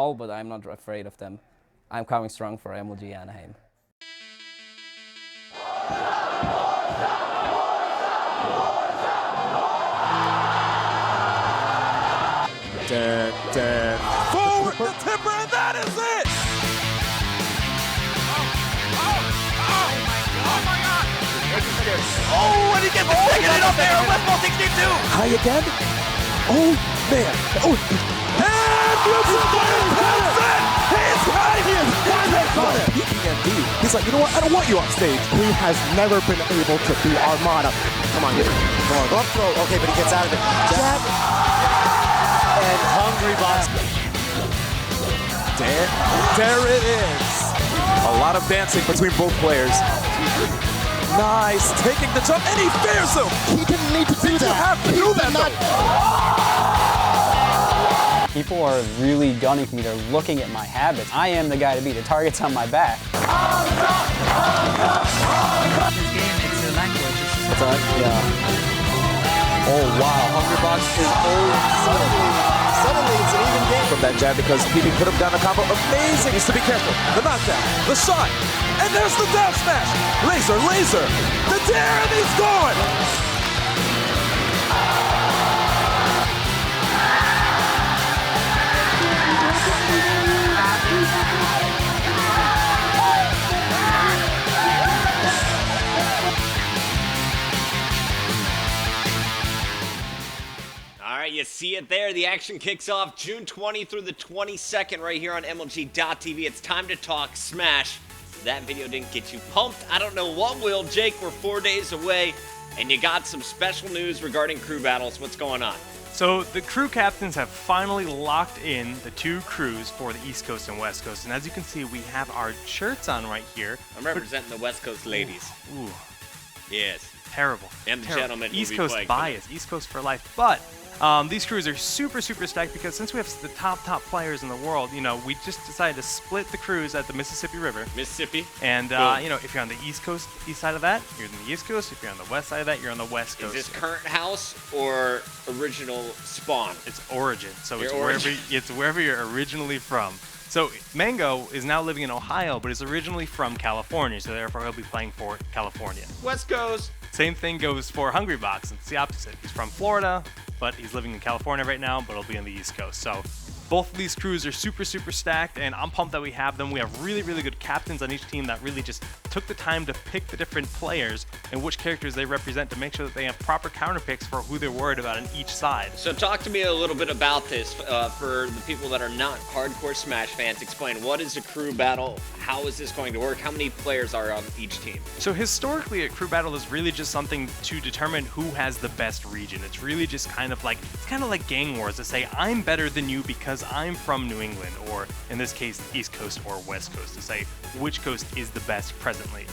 But I'm not afraid of them. I'm coming strong for MLG Anaheim. Forward the tipper, and that is it! Oh my God! Oh, and he gets taking it up there. Westball takes game 2. High again? Oh, man. Oh, And Wilson Pence it! He's got it! PPMD. He's like, you know what? I don't want you on stage. He has never been able to beat Armada. Come on, get it. Come on. Up throw. Okay, but he gets out of it. Jab. And hungry box. There it is. A lot of dancing between both players. Nice, taking the jump, and he fears him. He didn't need to do that. You have to do that, though. People are really gunning for me. They're looking at my habits. I am the guy to beat. The target's on my back. This game, it's a language. Yeah. Oh, wow. Hungrybox is suddenly it's an even game. From that jab because PB put him down a combo. Amazing. Needs to be careful. The knockdown, the shot, and there's the down smash. Laser, the dare, and he's gone. All right, you see it there. The action kicks off June 20 through the 22nd right here on MLG.TV. It's time to talk Smash. If that video didn't get you pumped, I don't know what will. Jake, we're 4 days away, and you got some special news regarding crew battles. What's going on? So the crew captains have finally locked in the 2 crews for the East Coast and West Coast. And as you can see, we have our shirts on right here. I'm representing the West Coast ladies. Ooh, Yes. terrible. And the terrible. gentlemen will East be Coast playing bias, East Coast for life. But these crews are super stacked because since we have the top players in the world, you know, we just decided to split the crews at the Mississippi River. Mississippi. And, Cool. you know, if you're on the East Coast, east side of that, you're in the East Coast. If you're on the west side of that, you're on the West Is Coast. this current house or original spawn? It's origin, so it's Your origin. wherever you're originally from. So Mango is now living in Ohio, but is originally from California, so therefore he'll be playing for California. West Coast. Same thing goes for Hungrybox. It's the opposite. He's from Florida, but he's living in California right now, but he'll be on the East Coast. So both of these crews are super stacked, and I'm pumped that we have them. We have really good captains on each team that really just took the time to pick the different players and which characters they represent to make sure that they have proper counter picks for who they're worried about on each side. So talk to me a little bit about this for the people that are not hardcore Smash fans. Explain, what is a crew battle? How is this going to work? How many players are on each team? So historically, a crew battle is really just something to determine who has the best region. It's really just kind of like gang wars to say I'm better than you because I'm from New England, or in this case, East Coast or West Coast, to say which coast is the best presently.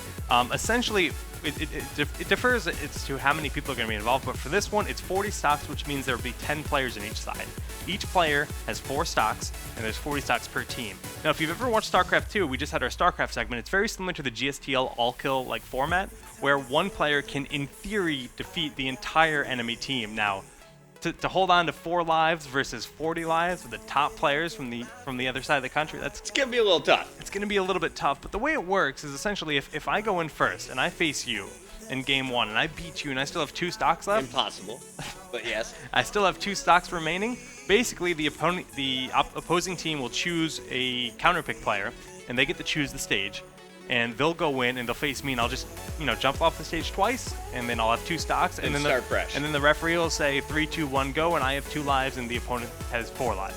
Essentially, it differs as to how many people are going to be involved, but for this one, it's 40 stocks, which means there will be 10 players on each side. Each player has 4 stocks, and there's 40 stocks per team. Now, if you've ever watched StarCraft 2, we just had our StarCraft segment. It's very similar to the GSTL all-kill like format, where one player can, in theory, defeat the entire enemy team. Now, to hold on to 4 lives versus 40 lives with the top players from the other side of the country, It's going to be a little tough. it's going to be a little bit tough. But the way it works is essentially if I go in first and I face you in game 1 and I beat you and I still have 2 stocks left, Impossible, but yes. I still have 2 stocks remaining. Basically, the opposing team will choose a counterpick player, and they get to choose the stage. And they'll go in and they'll face me, and I'll just, jump off the stage twice, and then I'll have 2 stocks, and then start fresh. And then the referee will say 3, 2, 1, go, and I have 2 lives, and the opponent has 4 lives.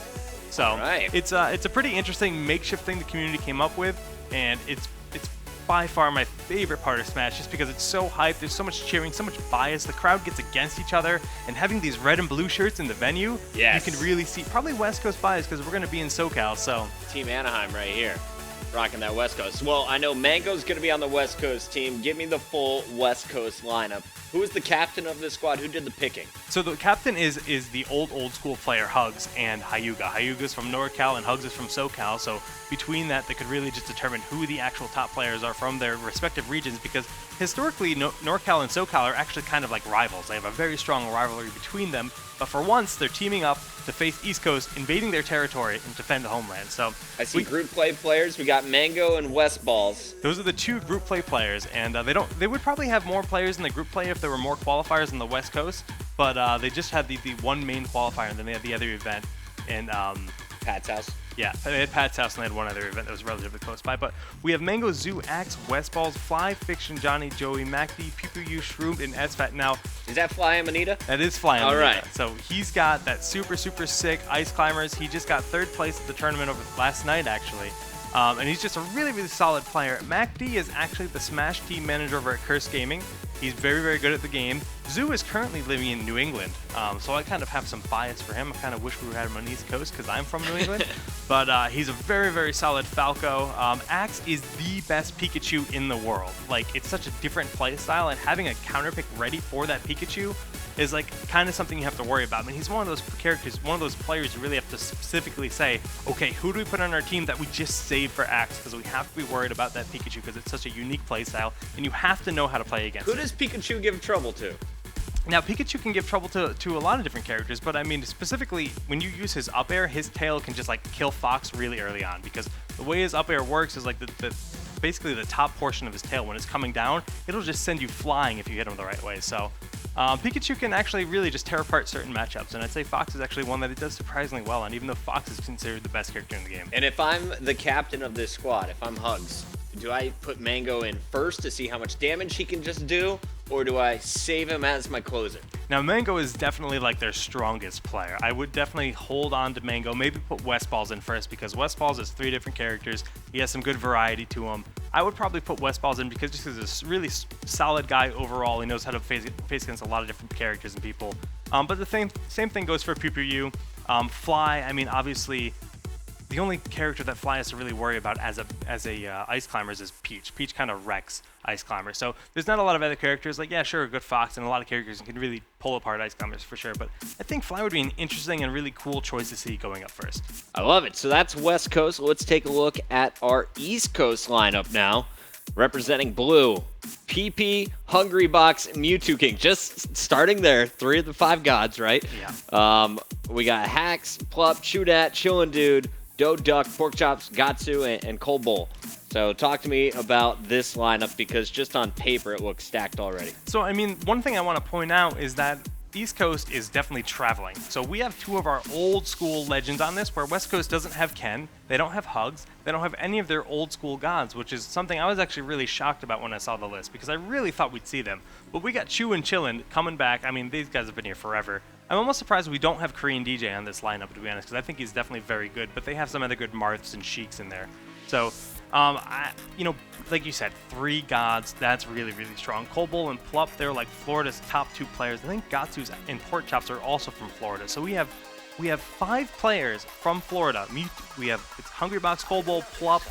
So right. it's a pretty interesting makeshift thing the community came up with, and it's by far my favorite part of Smash, just because it's so hyped. There's so much cheering, so much bias. The crowd gets against each other, and having these red and blue shirts in the venue, Yes. you can really see probably West Coast bias because we're going to be in SoCal. So Team Anaheim right here, rocking that West Coast. Well, I know Mango's going to be on the West Coast team. Give me the full West Coast lineup. Who is the captain of this squad? Who did the picking? So the captain is the old school player Hugs and Hyuga. Hyuga's from NorCal and Hugs is from SoCal. So between that, they could really just determine who the actual top players are from their respective regions, because historically NorCal and SoCal are actually kind of like rivals. They have a very strong rivalry between them. But for once, they're teaming up to face East Coast, invading their territory and defend the homeland. So I see group play players. We got Mango and West Balls. Those are the two group play players, and they would probably have more players in the group play if there were more qualifiers in the West Coast. But they just had the one main qualifier, and then they had the other event in Pat's house. Yeah, they had Pat's house and they had one other event that was relatively close by. But we have Mango, Zoo, Axe, West Balls, Fly, Fiction, Johnny, Joey, MacD, PPU, Shroomed, and SFAT. Now, is that Fly Amanita? That is Fly Amanita. All right. So he's got that super sick Ice Climbers. He just got 3rd place at the tournament over last night, actually. And he's just a really solid player. MacD is actually the Smash team manager over at Curse Gaming. He's very good at the game. Zoo is currently living in New England, so I kind of have some bias for him. I kind of wish we had him on the East Coast because I'm from New England. But he's a very solid Falco. Axe is the best Pikachu in the world. Like, it's such a different play style, and having a counter pick ready for that Pikachu is like kind of something you have to worry about. I mean, he's one of those characters, one of those players you really have to specifically say, okay, who do we put on our team that we just save for Axe, because we have to be worried about that Pikachu because it's such a unique play style, and you have to know how to play against it. Who does Pikachu give trouble to? Now, Pikachu can give trouble to a lot of different characters, but I mean, specifically, when you use his up air, his tail can just like kill Fox really early on, because the way his up air works is like basically the top portion of his tail, when it's coming down, it'll just send you flying if you hit him the right way. So Pikachu can actually really just tear apart certain matchups, and I'd say Fox is actually one that it does surprisingly well on, even though Fox is considered the best character in the game. And if I'm the captain of this squad, if I'm Hugs, do I put Mango in first to see how much damage he can just do, or do I save him as my closer? Now, Mango is definitely like their strongest player. I would definitely hold on to Mango, maybe put West Balls in first, because West Balls has 3 different characters. He has some good variety to him. I would probably put West Balls in because just he's a really solid guy overall. He knows how to face against a lot of different characters and people. But the same thing goes for PPU. Fly, I mean, obviously, the only character that Fly has to really worry about as a Ice Climbers is Peach. Peach kind of wrecks Ice Climbers. So there's not a lot of other characters. Like, yeah, sure, a good Fox and a lot of characters can really pull apart Ice Climbers for sure. But I think Fly would be an interesting and really cool choice to see going up first. I love it. So that's West Coast. Let's take a look at our East Coast lineup now. Representing blue, PP, Hungry Box, Mewtwo King. Just starting there, 3 of the 5 gods, right? Yeah. We got Hacks, Plup, Chudat, Chillin' Dude, Doe Duck, Pork Chops, Gatsu, and Cold Bowl. So talk to me about this lineup, because just on paper it looks stacked already. So, I mean, one thing I want to point out is that East Coast is definitely traveling. So we have 2 of our old school legends on this, where West Coast doesn't have Ken, they don't have Hugs, they don't have any of their old school gods, which is something I was actually really shocked about when I saw the list, because I really thought we'd see them. But we got Chew and Chillin' coming back. I mean, these guys have been here forever. I'm almost surprised we don't have Korean DJ on this lineup, to be honest, because I think he's definitely very good, but they have some other good Marths and Sheiks in there. So, like you said, 3 gods, that's really strong. Colbull and Plup, they're like Florida's top 2 players. I think Gatsu's and Pork Chops are also from Florida. So we have 5 players from Florida. It's Hungry Box, Colbull, Plup,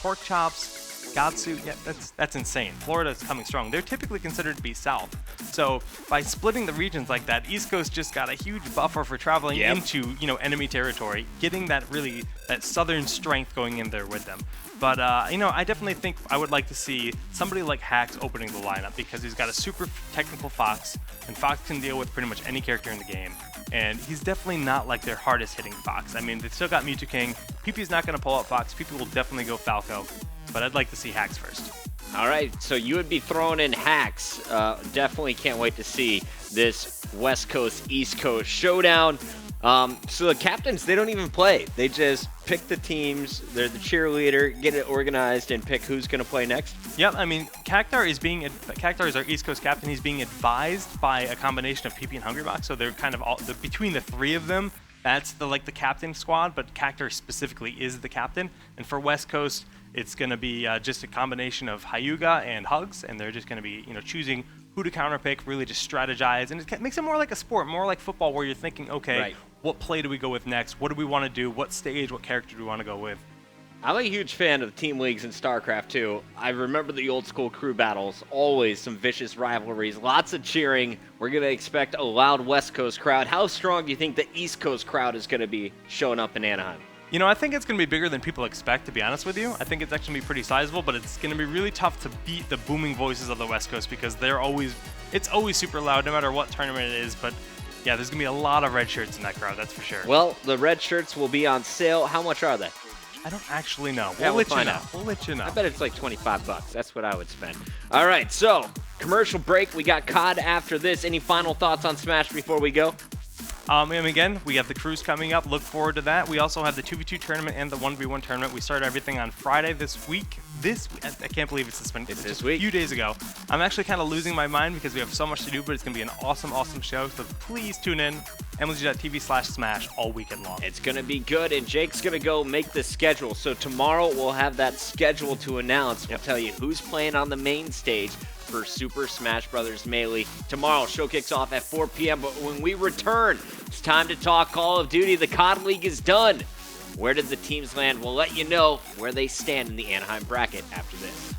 Pork Chops, Gatsu. Yeah, that's insane. Florida's coming strong. They're typically considered to be south. So by splitting the regions like that, East Coast just got a huge buffer for traveling into, enemy territory, getting that southern strength going in there with them. But, I definitely think I would like to see somebody like Hacks opening the lineup, because he's got a super technical Fox, and Fox can deal with pretty much any character in the game. And he's definitely not like their hardest hitting Fox. I mean, they still got Mewtwo King. PP's not going to pull out Fox. PP will definitely go Falco. But I'd like to see Hacks first. All right, so you would be throwing in Hacks. Definitely can't wait to see this West Coast, East Coast showdown. So the captains, they don't even play. They just pick the teams. They're the cheerleader, get it organized, and pick who's going to play next. Yep, I mean, Cactar is our East Coast captain. He's being advised by a combination of PP and Hungry Box, so they're kind of between the 3 of them. That's the captain squad, but Cactar specifically is the captain. And for West Coast, it's going to be just a combination of Hyuga and Hugs, and they're just going to be choosing who to counterpick, really just strategize, and it makes it more like a sport, more like football, where you're thinking, okay, right, what play do we go with next? What do we want to do? What stage? What character do we want to go with? I'm a huge fan of team leagues in StarCraft 2. I remember the old school crew battles, always some vicious rivalries, lots of cheering. We're going to expect a loud West Coast crowd. How strong do you think the East Coast crowd is going to be showing up in Anaheim? You know, I think it's going to be bigger than people expect, to be honest with you. I think it's actually going to be pretty sizable, but it's going to be really tough to beat the booming voices of the West Coast because it's always super loud no matter what tournament it is. But yeah, there's going to be a lot of red shirts in that crowd, that's for sure. Well, the red shirts will be on sale. How much are they? I don't actually know. Yeah, We'll let you find know. out. We'll let you know. I bet it's like $25. That's what I would spend. All right, so commercial break. We got COD after this. Any final thoughts on Smash before we go? And again, we have the cruise coming up. Look forward to that. We also have the 2v2 tournament and the 1v1 tournament. We started everything on Friday this week. I can't believe it's this week. A few days ago. I'm actually kind of losing my mind because we have so much to do, but it's going to be an awesome, awesome show. So please tune in. MLG.TV/Smash all weekend long. It's going to be good, and Jake's going to go make the schedule. So tomorrow we'll have that schedule to announce. We'll tell you who's playing on the main stage for Super Smash Bros. Melee. Tomorrow, show kicks off at 4 p.m., but when we return, it's time to talk Call of Duty. The COD League is done. Where did the teams land? We'll let you know where they stand in the Anaheim bracket after this.